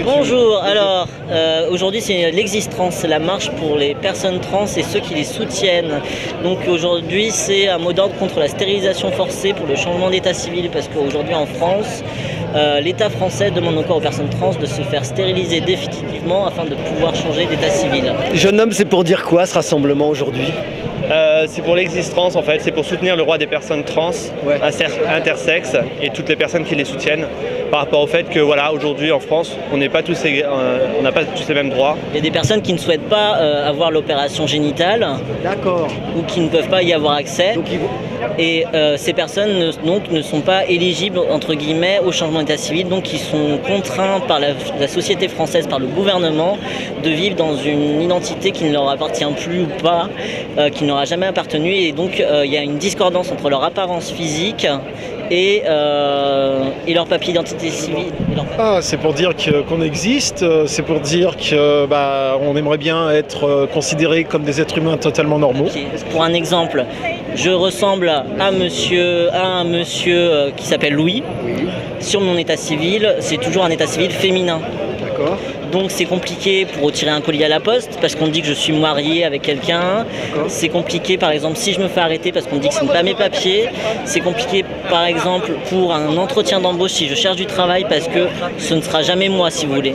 Bonjour, alors aujourd'hui c'est l'Existence, la marche pour les personnes trans et ceux qui les soutiennent. Donc aujourd'hui c'est un mot d'ordre contre la stérilisation forcée pour le changement d'état civil, parce qu'aujourd'hui en France, l'État français demande encore aux personnes trans de se faire stériliser définitivement afin de pouvoir changer d'état civil. Jeune homme, c'est pour dire quoi ce rassemblement aujourd'hui? C'est pour l'existence en fait, c'est pour soutenir le droit des personnes trans, intersexes et toutes les personnes qui les soutiennent par rapport au fait que voilà, aujourd'hui en France, on n'a pas tous les mêmes droits. Il y a des personnes qui ne souhaitent pas avoir l'opération génitale. D'accord. Ou qui ne peuvent pas y avoir accès. Donc, et ces personnes ne sont pas éligibles entre guillemets au changement d'état civil, donc ils sont contraints par la société française, par le gouvernement, de vivre dans une identité qui ne leur appartient plus ou pas, qui ne leur a jamais appartenu, et donc il y a une discordance entre leur apparence physique et leur papier d'identité civile. Ah, c'est pour dire qu'on existe, c'est pour dire que on aimerait bien être considérés comme des êtres humains totalement normaux. Okay. Pour un exemple, je ressemble à un monsieur qui s'appelle Louis. Oui. Sur mon état civil, c'est toujours un état civil féminin. D'accord. Donc c'est compliqué pour retirer un colis à la poste parce qu'on dit que je suis marié avec quelqu'un. C'est compliqué par exemple si je me fais arrêter parce qu'on dit que ce ne sont pas mes papiers. C'est compliqué par exemple pour un entretien d'embauche si je cherche du travail parce que ce ne sera jamais moi si vous voulez.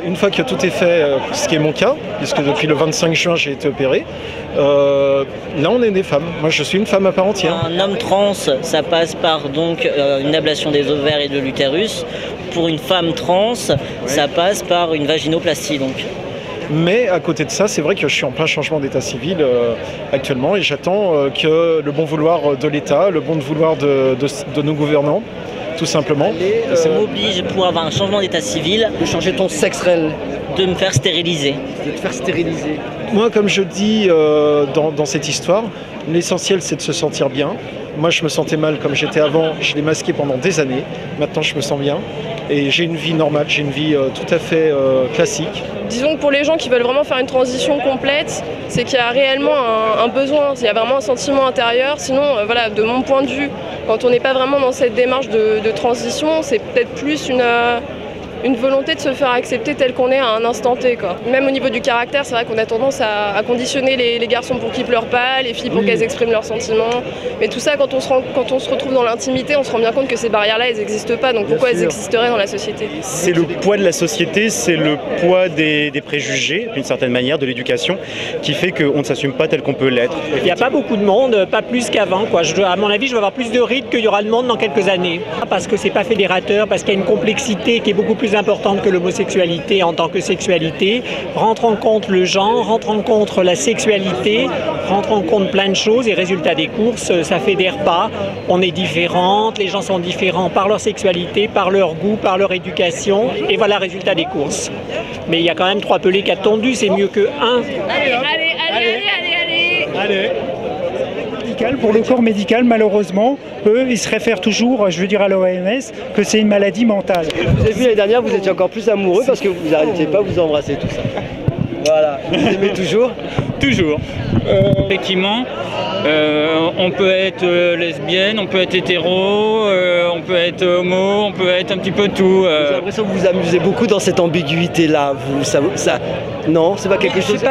Une fois que tout est fait, ce qui est mon cas, puisque depuis le 25 juin j'ai été opéré, là on est des femmes. Moi je suis une femme à part entière. Un homme trans, ça passe par donc une ablation des ovaires et de l'utérus. Pour une femme trans, ça passe par une vaginoplastie donc. Mais à côté de ça, c'est vrai que je suis en plein changement d'état civil actuellement et j'attends que le bon vouloir de l'État, le bon vouloir de nos gouvernants, tout simplement, ça m'oblige pour avoir un changement d'état civil de changer ton sexe réel, de me faire stériliser. de te faire stériliser. Moi, comme je dis dans cette histoire, l'essentiel c'est de se sentir bien. Moi, je me sentais mal comme j'étais avant, je l'ai masqué pendant des années. Maintenant, je me sens bien et j'ai une vie normale, j'ai une vie tout à fait classique. Disons que pour les gens qui veulent vraiment faire une transition complète, c'est qu'il y a réellement un besoin, il y a vraiment un sentiment intérieur. Sinon, voilà, de mon point de vue, quand on n'est pas vraiment dans cette démarche de transition, c'est peut-être plus une volonté de se faire accepter tel qu'on est à un instant T, quoi. Même au niveau du caractère, c'est vrai qu'on a tendance à conditionner les garçons pour qu'ils pleurent pas, les filles pour qu'elles expriment leurs sentiments. Mais tout ça, quand on se retrouve dans l'intimité, on se rend bien compte que ces barrières-là, elles n'existent pas. Donc pourquoi elles existeraient dans la société? C'est le poids de la société, c'est le poids des préjugés, d'une certaine manière, de l'éducation, qui fait qu'on ne s'assume pas tel qu'on peut l'être. Il n'y a pas beaucoup de monde, pas plus qu'avant, quoi. À mon avis, je vais avoir plus de rythme qu'il y aura de monde dans quelques années. Parce que c'est pas fédérateur, parce qu'il y a une complexité qui est beaucoup plus importante que l'homosexualité en tant que sexualité, rentre en compte le genre, rentre en compte la sexualité, rentre en compte plein de choses et résultat des courses, ça fédère pas, on est différentes, les gens sont différents par leur sexualité, par leur goût, par leur éducation et voilà résultat des courses. Mais il y a quand même 3 pelés 4 tondus, c'est mieux que 1. Allez. Pour le corps médical, malheureusement, eux, ils se réfèrent toujours, je veux dire à l'OMS, que c'est une maladie mentale. Je vous ai vu l'année dernière, vous étiez encore plus amoureux parce que vous n'arrêtiez pas à vous embrasser, tout ça. Voilà, vous aimez toujours? Toujours. Effectivement, on peut être lesbienne, on peut être hétéro, on peut être homo, on peut être un petit peu tout. J'ai l'impression que vous vous amusez beaucoup dans cette ambiguïté-là. Non, c'est pas quelque chose.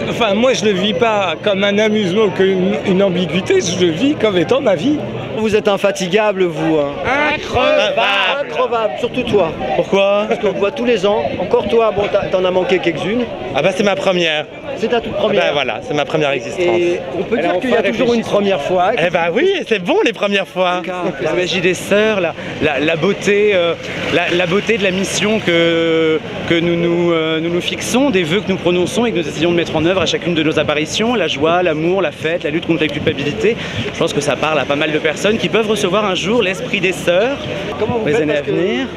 Enfin, moi, je le vis pas comme un amusement ou une ambiguïté. Je le vis comme étant ma vie. Vous êtes infatigable, vous. Hein. Increvable, surtout toi. Pourquoi? Parce qu'on te voit tous les ans. Encore toi, bon, t'en as manqué quelques-unes. Ah bah c'est ma première. C'est ta toute première. Ben voilà, c'est ma première existence. Et on peut dire qu'il y a toujours une première fois. Eh ben oui, c'est bon les premières fois. La magie des sœurs, la beauté, la beauté de la mission que nous fixons, des vœux que nous prononçons et que nous essayons de mettre en œuvre à chacune de nos apparitions, la joie, l'amour, la fête, la lutte contre la culpabilité. Je pense que ça parle à pas mal de personnes qui peuvent recevoir un jour l'esprit des sœurs. Comment vous les faites années à venir.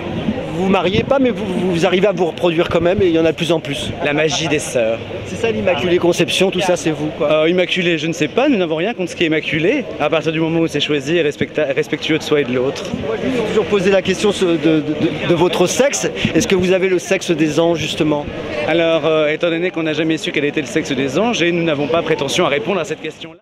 vous mariez pas, mais vous arrivez à vous reproduire quand même, et il y en a de plus en plus. La magie des sœurs. C'est ça l'Immaculée Conception, tout ça c'est vous quoi. Immaculé, je ne sais pas, nous n'avons rien contre ce qui est immaculé, à partir du moment où c'est choisi et respectueux de soi et de l'autre. Moi je me suis toujours posé la question de votre sexe. Est-ce que vous avez le sexe des anges justement? Alors, étant donné qu'on n'a jamais su quel était le sexe des anges, et nous n'avons pas prétention à répondre à cette question-là.